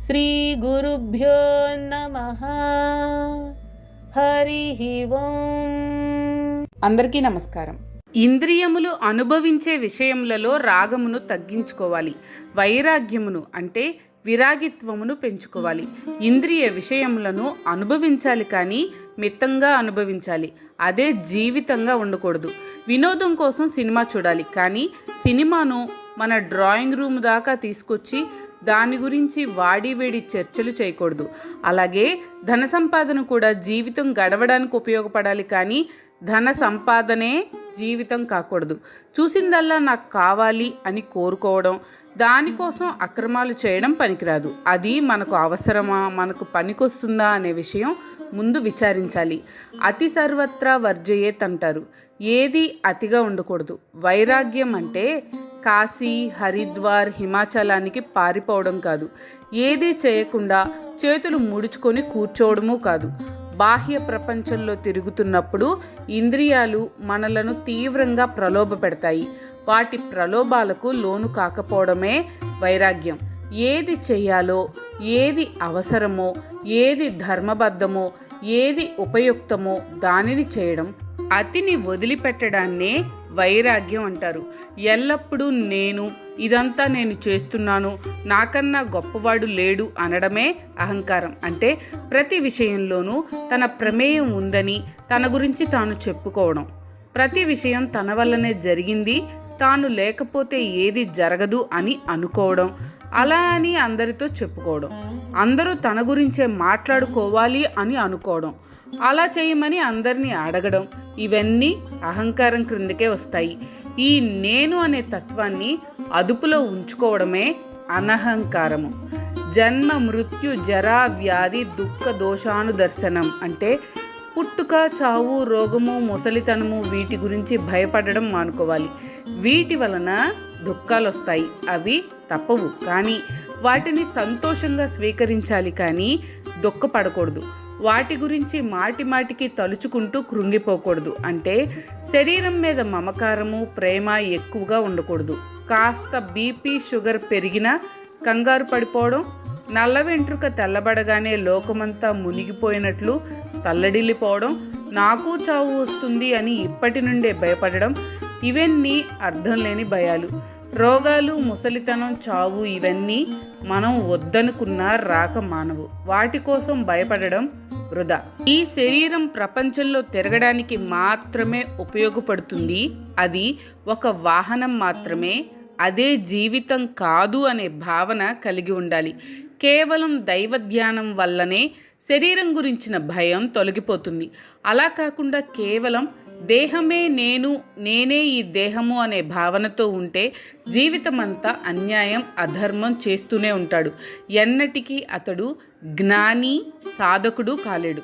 శ్రీ గురుభ్యో నమః. హరి ఓం. అందరికీ నమస్కారం. ఇంద్రియములు అనుభవించే విషయములలో రాగమును తగ్గించుకోవాలి. వైరాగ్యమును అంటే విరాగిత్వమును పెంచుకోవాలి. ఇంద్రియ విషయములను అనుభవించాలి, కానీ మితంగా అనుభవించాలి. అదే జీవితంగా ఉండకూడదు. వినోదం కోసం సినిమా చూడాలి, కానీ సినిమాను మన డ్రాయింగ్ రూమ్ దాకా తీసుకొచ్చి దాని గురించి వాడివేడి చర్చలు చేయకూడదు. అలాగే ధన సంపాదన కూడా జీవితం గడవడానికి ఉపయోగపడాలి, కానీ ధన సంపాదనే జీవితం కాకూడదు. చూసిందల్లా నాకు కావాలి అని కోరుకోవడం, దానికోసం అక్రమాలు చేయడం పనికిరాదు. అది మనకు అవసరమా, మనకు పనికొస్తుందా అనే విషయం ముందు విచారించాలి. అతి సర్వత్రా వర్జయేత్ అంటారు. ఏది అతిగా ఉండకూడదు. వైరాగ్యం అంటే కాశీ, హరిద్వార్, హిమాచలానికి పారిపోవడం కాదు. ఏదీ చేయకుండా చేతులు ముడుచుకొని కూర్చోవడము కాదు. బాహ్య ప్రపంచంలో తిరుగుతున్నప్పుడు ఇంద్రియాలు మనలను తీవ్రంగా ప్రలోభపెడతాయి. వాటి ప్రలోభాలకు లోను కాకపోవడమే వైరాగ్యం. ఏది చేయాలో, ఏది అవసరమో, ఏది ధర్మబద్ధమో, ఏది ఉపయుక్తమో దానిని చేయడం, అతిని వదిలిపెట్టడాన్నే వైరాగ్యం అంటారు. ఎల్లప్పుడూ ఇదంతా నేను చేస్తున్నాను, నాకన్నా గొప్పవాడు లేడు అనడమే అహంకారం. అంటే ప్రతి విషయంలోనూ తన ప్రమేయం ఉందని తన గురించి తాను చెప్పుకోవడం. ప్రతి విషయం తన వల్లనే జరిగింది, తాను లేకపోతే ఏది జరగదు అని అనుకోవడం. అలా అని అందరితో చెప్పుకోవడం. అందరూ తన గురించే మాట్లాడుకోవాలి అని అనుకోవడం. అలా చేయమని అందరినీ అడగడం. ఇవన్నీ అహంకారం క్రిందకే వస్తాయి. ఈ నేను అనే తత్వాన్ని అదుపులో ఉంచుకోవడమే అనహంకారము. జన్మ, మృత్యు, జరా, వ్యాధి, దుఃఖ దోషానుదర్శనం అంటే పుట్టుక, చావు, రోగము, ముసలితనము వీటి గురించి భయపడడం మానుకోవాలి. వీటి వలన దుఃఖాలు వస్తాయి, అవి తప్పవు. కానీ వాటిని సంతోషంగా స్వీకరించాలి, కానీ దుఃఖపడకూడదు. వాటి గురించి మాటిమాటికి తలుచుకుంటూ కృంగిపోకూడదు. అంటే శరీరం మీద మమకారము, ప్రేమ ఎక్కువగా ఉండకూడదు. కాస్త బీపీ, షుగర్ పెరిగినా కంగారు పడిపోవడం, నల్ల వెంట్రుక తెల్లబడగానే లోకమంతా మునిగిపోయినట్లు తల్లడిల్లిపోవడం, నాకు చావు వస్తుంది అని ఇప్పటి నుండే భయపడడం, ఇవన్నీ అర్థం లేని భయాలు. రోగాలు, ముసలితనం, చావు ఇవన్నీ మనం వద్దనుకున్నా రాక మానవు. వాటి కోసం భయపడడం వృధా. ఈ శరీరం ప్రపంచంలో తిరగడానికి మాత్రమే ఉపయోగపడుతుంది. అది ఒక వాహనం మాత్రమే. అదే జీవితం కాదు అనే భావన కలిగి ఉండాలి. కేవలం దైవ ధ్యానం వల్లనే శరీరం గురించిన భయం తొలగిపోతుంది. అలా కాకుండా కేవలం దేహమే నేను, నేనే ఈ దేహము అనే భావనతో ఉంటే జీవితమంతా అన్యాయం, అధర్మం చేస్తూనే ఉంటాడు. ఎన్నటికీ అతడు జ్ఞాని, సాధకుడు కాలేడు.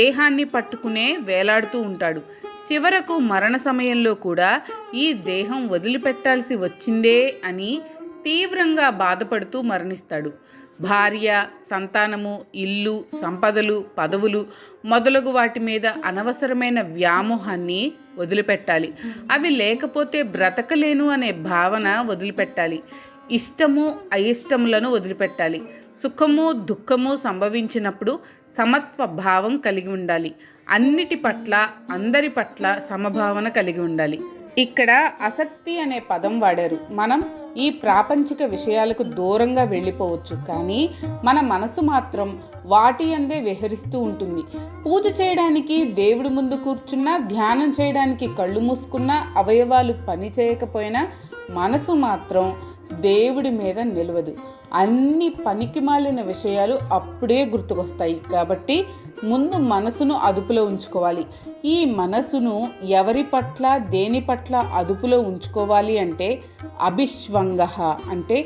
దేహాన్ని పట్టుకునే వేలాడుతూ ఉంటాడు. చివరకు మరణ సమయంలో కూడా ఈ దేహం వదిలిపెట్టాల్సి వచ్చిందే అని తీవ్రంగా బాధపడుతూ మరణిస్తాడు. భార్య, సంతానము, ఇల్లు, సంపదలు, పదవులు మొదలగు వాటి మీద అనవసరమైన వ్యామోహాన్ని వదిలిపెట్టాలి. అవి లేకపోతే బ్రతకలేను అనే భావన వదిలిపెట్టాలి. ఇష్టము, అయిష్టములను వదిలిపెట్టాలి. సుఖము, దుఃఖము సంభవించినప్పుడు సమత్వ భావం కలిగి ఉండాలి. అన్నిటి పట్ల, అందరి పట్ల సమభావన కలిగి ఉండాలి. ఇక్కడ ఆసక్తి అనే పదం వాడారు. మనం ఈ ప్రాపంచిక విషయాలకు దూరంగా వెళ్ళిపోవచ్చు, కానీ మన మనసు మాత్రం వాటి అందే విహరిస్తూ ఉంటుంది. పూజ చేయడానికి దేవుడి ముందు కూర్చున్నా, ధ్యానం చేయడానికి కళ్ళు మూసుకున్నా, అవయవాలు పని చేయకపోయినా మనసు మాత్రం దేవుడి మీద నిలవదు. అన్ని పనికిమాలిన విషయాలు అప్పుడే గుర్తుకొస్తాయి. కాబట్టి ముందు మనసును అదుపులో ఉంచుకోవాలి. ఈ మనసును ఎవరి పట్ల, దేని పట్ల అదుపులో ఉంచుకోవాలి అంటే అభిష్వంగ అంటే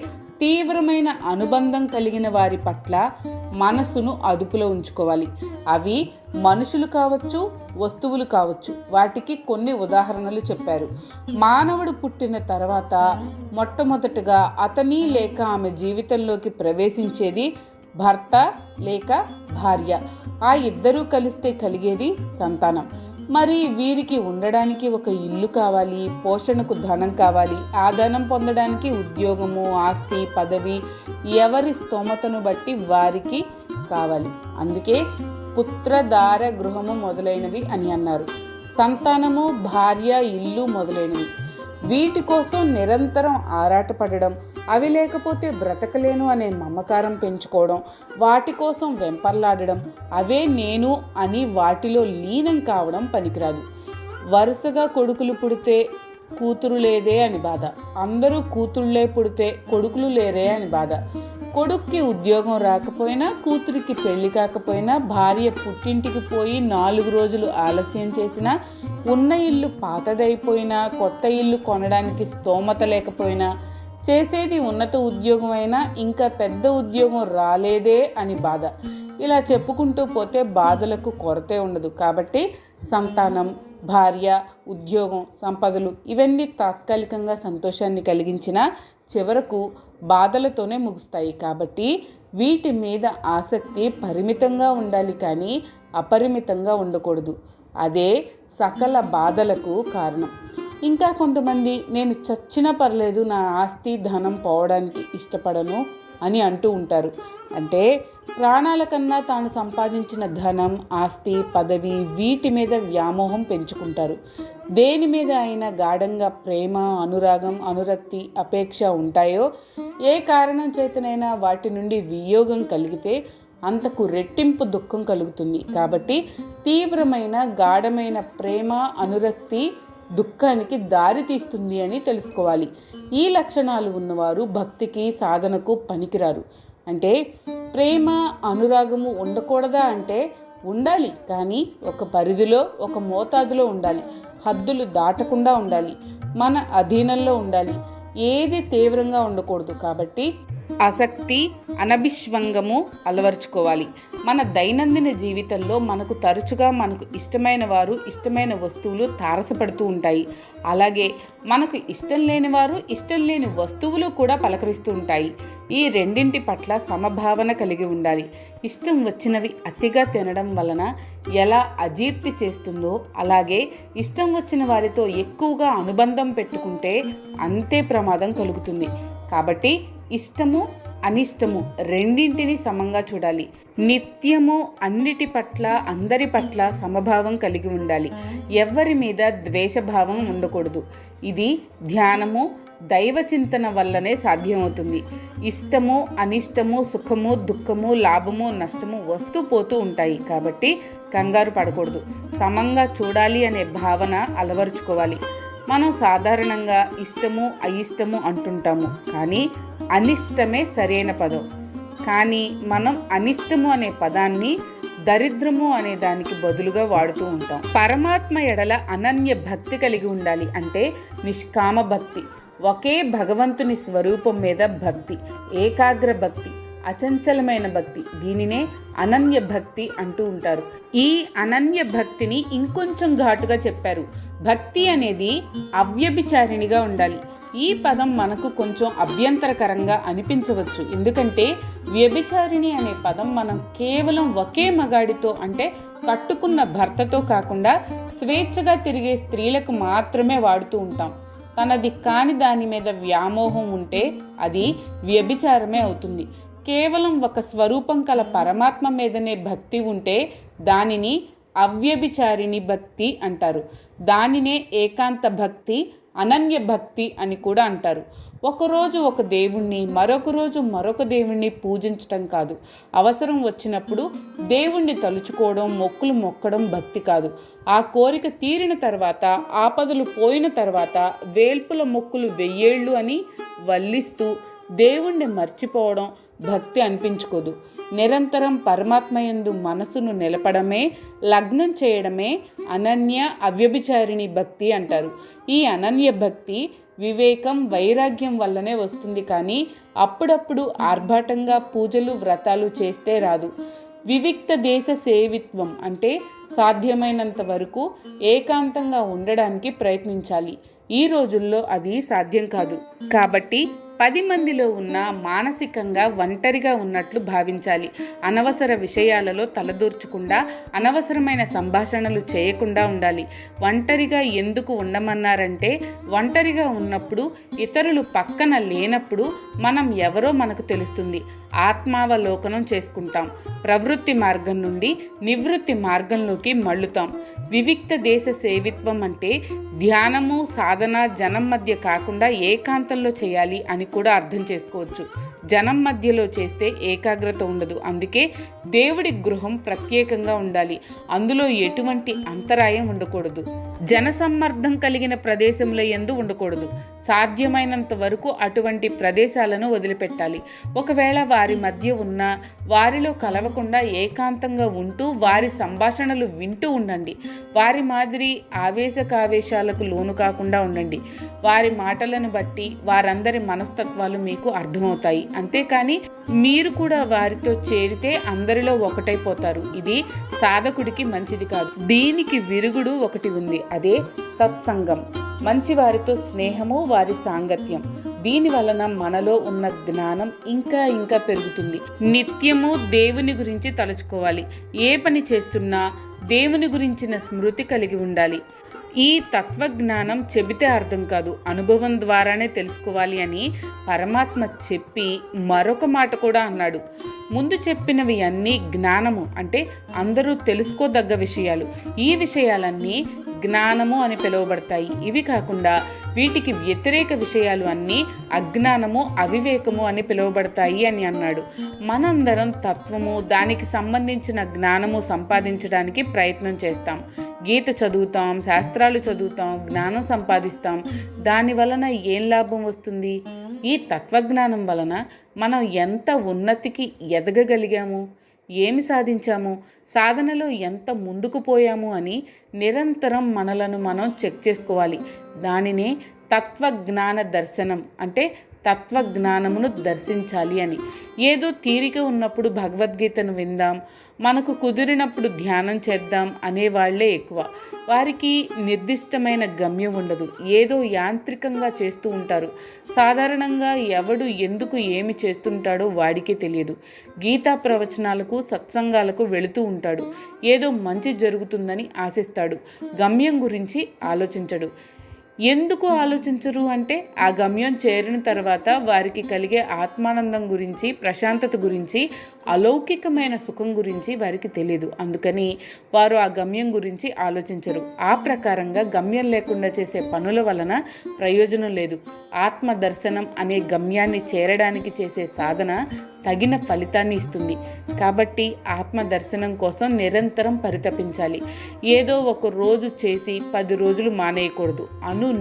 తీవ్రమైన అనుబంధం కలిగిన వారి పట్ల మనసును అదుపులో ఉంచుకోవాలి. అవి మనుషులు కావచ్చు, వస్తువులు కావచ్చు. వాటికి కొన్ని ఉదాహరణలు చెప్పారు. మానవుడు పుట్టిన తర్వాత మొట్టమొదటగా అతని లేక ఆమె జీవితంలోకి ప్రవేశించేది భర్త లేక భార్య. ఆ ఇద్దరూ కలిస్తే కలిగేది సంతానం. మరి వీరికి ఉండడానికి ఒక ఇల్లు కావాలి, పోషణకు ధనం కావాలి. ఆ ధనం పొందడానికి ఉద్యోగము, ఆస్తి, పదవి ఎవరి స్తోమతను బట్టి వారికి కావాలి. అందుకే పుత్రధార, గృహము మొదలైనవి అని అన్నారు. సంతానము, భార్య, ఇల్లు మొదలైనవి. వీటి కోసం నిరంతరం ఆరాటపడడం, అవి లేకపోతే బ్రతకలేను అనే మమకారం పెంచుకోవడం, వాటి కోసం వెంపర్లాడడం, అవే నేను అని వాటిలో లీనం కావడం పనికిరాదు. వరుసగా కొడుకులు పుడితే కూతురు లేదే అని బాధ, అందరూ కూతుళ్ళే పుడితే కొడుకులు లేరే అని బాధ. కొడుక్కి ఉద్యోగం రాకపోయినా, కూతురికి పెళ్లి కాకపోయినా, భార్య పుట్టింటికి పోయి 4 రోజులు ఆలస్యం చేసినా, ఉన్న ఇల్లు పాతదైపోయినా, కొత్త ఇల్లు కొనడానికి స్తోమత లేకపోయినా, చేసేది ఉన్నత ఉద్యోగం అయినా ఇంకా పెద్ద ఉద్యోగం రాలేదే అని బాధ. ఇలా చెప్పుకుంటూ పోతే బాధలకు కొరతే ఉండదు. కాబట్టి సంతానం, భార్య, ఉద్యోగం, సంపదలు ఇవన్నీ తాత్కాలికంగా సంతోషాన్ని కలిగించినా చివరకు బాధలతోనే ముగుస్తాయి. కాబట్టి వీటి మీద ఆసక్తి పరిమితంగా ఉండాలి, కానీ అపరిమితంగా ఉండకూడదు. అదే సకల బాధలకు కారణం. ఇంకా కొంతమంది నేను చచ్చినా పర్లేదు, నా ఆస్తి ధనం పోవడానికి ఇష్టపడను అని అంటూ ఉంటారు. అంటే ప్రాణాల కన్నా తాను సంపాదించిన ధనం, ఆస్తి, పదవి వీటి మీద వ్యామోహం పెంచుకుంటారు. దేని మీద అయినా గాఢంగా ప్రేమ, అనురాగం, అనురక్తి, అపేక్ష ఉంటాయో, ఏ కారణం చేతనైనా వాటి నుండి వియోగం కలిగితే అంతకు రెట్టింపు దుఃఖం కలుగుతుంది. కాబట్టి తీవ్రమైన గాఢమైన ప్రేమ, అనురక్తి దుఃఖానికి దారి తీస్తుంది అని తెలుసుకోవాలి. ఈ లక్షణాలు ఉన్నవారు భక్తికి, సాధనకు పనికిరారు. అంటే ప్రేమ, అనురాగము ఉండకూడదా అంటే ఉండాలి, కానీ ఒక పరిధిలో, ఒక మోతాదులో ఉండాలి. హద్దులు దాటకుండా ఉండాలి, మన అధీనంలో ఉండాలి. ఏది తీవ్రంగా ఉండకూడదు. కాబట్టి ఆసక్తి, అనభిష్వంగము అలవర్చుకోవాలి. మన దైనందిన జీవితంలో మనకు తరచుగా మనకు ఇష్టమైన వారు, ఇష్టమైన వస్తువులు తారసపడుతూ ఉంటాయి. అలాగే మనకు ఇష్టం లేని వారు, ఇష్టం లేని వస్తువులు కూడా పలకరిస్తూ ఉంటాయి. ఈ రెండింటి పట్ల సమభావన కలిగి ఉండాలి. ఇష్టం వచ్చినవి అతిగా తినడం వలన ఎలా అజీర్తి చేస్తుందో, అలాగే ఇష్టం వచ్చిన వారితో ఎక్కువగా అనుబంధం పెట్టుకుంటే అంతే ప్రమాదం కలుగుతుంది. కాబట్టి ఇష్టము, అనిష్టము రెండింటిని సమంగా చూడాలి. నిత్యము అన్నిటి పట్ల, అందరి పట్ల సమభావం కలిగి ఉండాలి. ఎవ్వరి మీద ద్వేషభావం ఉండకూడదు. ఇది ధ్యానము, దైవ చింతన వల్లనే సాధ్యమవుతుంది. ఇష్టము, అనిష్టము, సుఖము, దుఃఖము, లాభము, నష్టము వస్తూ పోతూ ఉంటాయి. కాబట్టి కంగారు పడకూడదు. సమంగా చూడాలి అనే భావన అలవరుచుకోవాలి. మనం సాధారణంగా ఇష్టము, అయిష్టము అంటుంటాము, కానీ అనిష్టమే సరైన పదం. కానీ మనం అనిష్టము అనే పదాన్ని దరిద్రము అనే దానికి బదులుగా వాడుతూ ఉంటాం. పరమాత్మ ఎడల అనన్య భక్తి కలిగి ఉండాలి. అంటే నిష్కామ భక్తి, ఒకే భగవంతుని స్వరూపం మీద భక్తి, ఏకాగ్ర భక్తి, అచంచలమైన భక్తి. దీనినే అనన్య భక్తి అంటూ ఉంటారు. ఈ అనన్య భక్తిని ఇంకొంచెం ఘాటుగా చెప్పారు. భక్తి అనేది అవ్యభిచారిణిగా ఉండాలి. ఈ పదం మనకు కొంచెం అభ్యంతరకరంగా అనిపించవచ్చు. ఎందుకంటే వ్యభిచారిణి అనే పదం మనం కేవలం ఒకే మగాడితో, అంటే కట్టుకున్న భర్తతో కాకుండా స్వేచ్ఛగా తిరిగే స్త్రీలకు మాత్రమే వాడుతూ ఉంటాం. తనది కాని దాని మీద వ్యామోహం ఉంటే అది వ్యభిచారమే అవుతుంది. కేవలం ఒక స్వరూపం కల పరమాత్మ మీదనే భక్తి ఉంటే దానిని అవ్యభిచారిణి భక్తి అంటారు. దానినే ఏకాంత భక్తి, అనన్య భక్తి అని కూడా అంటారు. ఒకరోజు ఒక దేవుణ్ణి, మరొక రోజు మరొక దేవుణ్ణి పూజించటం కాదు. అవసరం వచ్చినప్పుడు దేవుణ్ణి తలుచుకోవడం, మొక్కులు మొక్కడం భక్తి కాదు. ఆ కోరిక తీరిన తర్వాత, ఆపదలు పోయిన తర్వాత వేల్పుల మొక్కులు 1000 ఏళ్ళు అని వల్లిస్తూ దేవుణ్ణి మర్చిపోవడం భక్తి అనిపించుకోదు. నిరంతరం పరమాత్మయందు మనసును నిలపడమే, లగ్నం చేయడమే అనన్య అవ్యభిచారిణి భక్తి అంటారు. ఈ అనన్య భక్తి వివేకం, వైరాగ్యం వల్లనే వస్తుంది, కానీ అప్పుడప్పుడు ఆర్భాటంగా పూజలు, వ్రతాలు చేస్తే రాదు. వివిక్త దేశ సేవిత్వం అంటే సాధ్యమైనంత వరకు ఏకాంతంగా ఉండడానికి ప్రయత్నించాలి. ఈ రోజుల్లో అది సాధ్యం కాదు. కాబట్టి 10 మందిలో ఉన్న మానసికంగా ఒంటరిగా ఉన్నట్లు భావించాలి. అనవసర విషయాలలో తలదూర్చకుండా, అనవసరమైన సంభాషణలు చేయకుండా ఉండాలి. ఒంటరిగా ఎందుకు ఉండమన్నారంటే, ఒంటరిగా ఉన్నప్పుడు, ఇతరులు పక్కన లేనప్పుడు మనం ఎవరో మనకు తెలుస్తుంది. ఆత్మావలోకనం చేసుకుంటాం. ప్రవృత్తి మార్గం నుండి నివృత్తి మార్గంలోకి మళ్ళుతాం. వివిక్త దేశ సేవిత్వం అంటే ధ్యానము, సాధన జనం మధ్య కాకుండా ఏకాంతంలో చేయాలి అని కూడా అర్థం చేసుకోవచ్చు. జనం మధ్యలో చేస్తే ఏకాగ్రత ఉండదు. అందుకే దేవుడి గృహం ప్రత్యేకంగా ఉండాలి. అందులో ఎటువంటి అంతరాయం ఉండకూడదు. జనసమ్మర్దం కలిగిన ప్రదేశంలో యందు ఉండకూడదు. సాధ్యమైనంత వరకు అటువంటి ప్రదేశాలను వదిలిపెట్టాలి. ఒకవేళ వారి మధ్య ఉన్న వారిలో కలవకుండా ఏకాంతంగా ఉంటూ వారి సంభాషణలు వింటూ ఉండండి. వారి మాదిరి ఆవేశకావేశాలకు లోను కాకుండా ఉండండి. వారి మాటలను బట్టి వారందరి మనస్తత్వాలు మీకు అర్థమవుతాయి. అంతేకాని మీరు కూడా వారితో చేరితే అందరిలో ఒకటైపోతారు. ఇది సాధకుడికి మంచిది కాదు. దీనికి విరుగుడు ఒకటి ఉంది, అదే సత్సంగం. మంచి వారితో స్నేహము, వారి సాంగత్యం. దీని వలన మనలో ఉన్న జ్ఞానం ఇంకా ఇంకా పెరుగుతుంది. నిత్యము దేవుని గురించి తలుచుకోవాలి. ఏ పని చేస్తున్నా దేవుని గురించిన స్మృతి కలిగి ఉండాలి. ఈ తత్వజ్ఞానం చెబితే అర్థం కాదు, అనుభవం ద్వారానే తెలుసుకోవాలి అని పరమాత్మ చెప్పి మరొక మాట కూడా అన్నాడు. ముందు చెప్పినవి అన్నీ జ్ఞానము అంటే అందరూ తెలుసుకోదగ్గ విషయాలు. ఈ విషయాలన్నీ జ్ఞానము అని పిలువబడతాయి. ఇవి కాకుండా వీటికి వ్యతిరేక విషయాలు అన్నీ అజ్ఞానము, అవివేకము అని పిలువబడతాయి అని అన్నాడు. మనందరం తత్వము, దానికి సంబంధించిన జ్ఞానము సంపాదించడానికి ప్రయత్నం చేస్తాం. గీత చదువుతాం, శాస్త్రాలు చదువుతాం, జ్ఞానం సంపాదిస్తాం. దాని వలన ఏం లాభం వస్తుంది? ఈ తత్వజ్ఞానం వలన మనం ఎంత ఉన్నతికి ఎదగగలిగాము, ఏమి సాధించాము, సాధనలో ఎంత ముందుకు పోయాము అని నిరంతరం మనలను మనం చెక్ చేసుకోవాలి. దానినే తత్వజ్ఞాన దర్శనం అంటే తత్వజ్ఞానమును దర్శించాలి అని. ఏదో తీరిక ఉన్నప్పుడు భగవద్గీతను విందాం, మనకు కుదిరినప్పుడు ధ్యానం చేద్దాం అనేవాళ్లే ఎక్కువ. వారికి నిర్దిష్టమైన గమ్యం ఉండదు. ఏదో యాంత్రికంగా చేస్తూ ఉంటారు. సాధారణంగా ఎవడు ఎందుకు ఏమి చేస్తుంటాడో వాడికే తెలియదు. గీతా ప్రవచనాలకు, సత్సంగాలకు వెళుతూ ఉంటాడు. ఏదో మంచి జరుగుతుందని ఆశిస్తాడు. గమ్యం గురించి ఆలోచించడు. ఎందుకు ఆలోచించరు అంటే ఆ గమ్యం చేరిన తర్వాత వారికి కలిగే ఆత్మానందం గురించి, ప్రశాంతత గురించి, అలౌకికమైన సుఖం గురించి వారికి తెలియదు. అందుకని వారు ఆ గమ్యం గురించి ఆలోచించరు. ఆ ప్రకారంగా గమ్యం లేకుండా చేసే పనుల వలన ప్రయోజనం లేదు. ఆత్మ దర్శనం అనే గమ్యాన్ని చేరడానికి చేసే సాధన తగిన ఫలితాన్ని ఇస్తుంది. కాబట్టి ఆత్మ దర్శనం కోసం నిరంతరం పరితపించాలి. ఏదో ఒక రోజు చేసి 10 రోజులు మానేయకూడదు.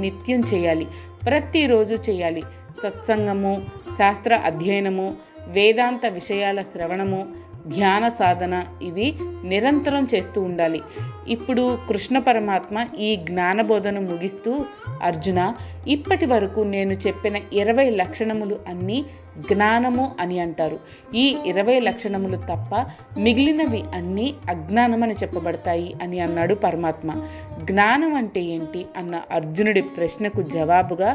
నిత్యం చేయాలి. ప్రతిరోజు చేయాలి. సత్సంగము, శాస్త్ర అధ్యయనము, వేదాంత విషయాల శ్రవణము, ధ్యాన సాధన ఇవి నిరంతరం చేస్తూ ఉండాలి. ఇప్పుడు కృష్ణ పరమాత్మ ఈ జ్ఞానబోధను ముగిస్తూ, అర్జున, ఇప్పటి వరకు నేను చెప్పిన 20 లక్షణములు అన్నీ జ్ఞానము అని అంటారు. ఈ 20 లక్షణములు తప్ప మిగిలినవి అన్నీ అజ్ఞానమని చెప్పబడతాయి అని అన్నాడు పరమాత్మ. జ్ఞానం అంటే ఏంటి అన్న అర్జునుడి ప్రశ్నకు జవాబుగా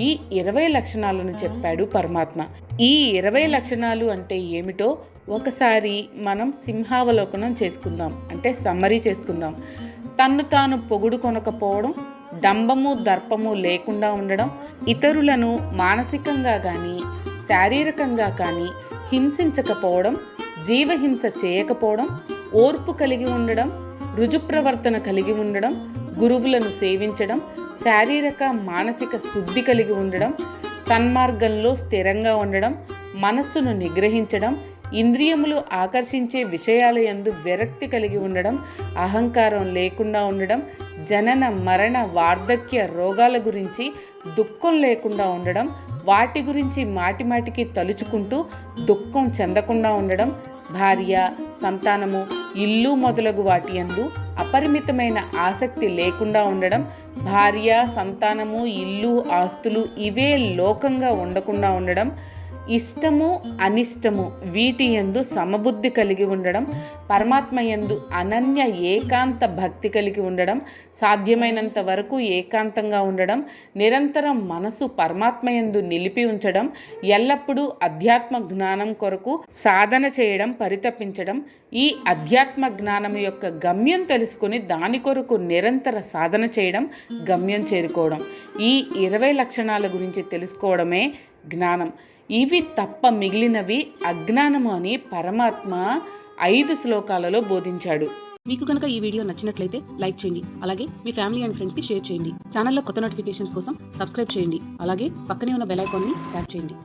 ఈ 20 లక్షణాలను చెప్పాడు పరమాత్మ. ఈ 20 లక్షణాలు అంటే ఏమిటో ఒకసారి మనం సింహావలోకనం చేసుకుందాం, అంటే సమ్మరీ చేసుకుందాం. తన్ను తాను పొగుడుకొనకపోవడం, డంబము దర్పము లేకుండా ఉండడం, ఇతరులను మానసికంగా కానీ శారీరకంగా కానీ హింసించకపోవడం, జీవహింస చేయకపోవడం, ఓర్పు కలిగి ఉండడం, రుజుప్రవర్తన కలిగి ఉండడం, గురువులను సేవించడం, శారీరక మానసిక శుద్ధి కలిగి ఉండడం, సన్మార్గంలో స్థిరంగా ఉండడం, మనస్సును నిగ్రహించడం, ఇంద్రియములు ఆకర్షించే విషయాల యందు విరక్తి కలిగి ఉండడం, అహంకారం లేకుండా ఉండడం, జనన మరణ వార్ధక్య రోగాల గురించి దుఃఖం లేకుండా ఉండడం, వాటి గురించి మాటిమాటికి తలుచుకుంటూ దుఃఖం చెందకుండా ఉండడం, భార్య, సంతానము, ఇల్లు మొదలగు వాటి యందు అపరిమితమైన ఆసక్తి లేకుండా ఉండడం, భార్య, సంతానము, ఇల్లు, ఆస్తులు ఇవే లోకంగా ఉండకుండా ఉండడం, ఇష్టము అనిష్టము వీటి యందు సమబుద్ధి కలిగి ఉండడం, పరమాత్మ యందు అనన్య ఏకాంత భక్తి కలిగి ఉండడం, సాధ్యమైనంత వరకు ఏకాంతంగా ఉండడం, నిరంతరం మనసు పరమాత్మ యందు నిలిపి ఉంచడం, ఎల్లప్పుడూ అధ్యాత్మ జ్ఞానం కొరకు సాధన చేయడం, పరితపించడం, ఈ అధ్యాత్మ జ్ఞానం యొక్క గమ్యం తెలుసుకుని దాని కొరకు నిరంతర సాధన చేయడం, గమ్యం చేరుకోవడం. ఈ 20 లక్షణాల గురించి తెలుసుకోవడమే జ్ఞానం. ఇవి తప్ప మిగిలినవి అజ్ఞానము అని పరమాత్మ 5 శ్లోకాలలో బోధించాడు. మీకు కనుక ఈ వీడియో నచ్చినట్లయితే లైక్ చేయండి. అలాగే మీ ఫ్యామిలీ అండ్ ఫ్రెండ్స్కి షేర్ చేయండి. ఛానల్లో కొత్త నోటిఫికేషన్స్ కోసం సబ్స్క్రైబ్ చేయండి. అలాగే పక్కనే ఉన్న బెల్ ఐకాన్ని ట్యాప్ చేయండి.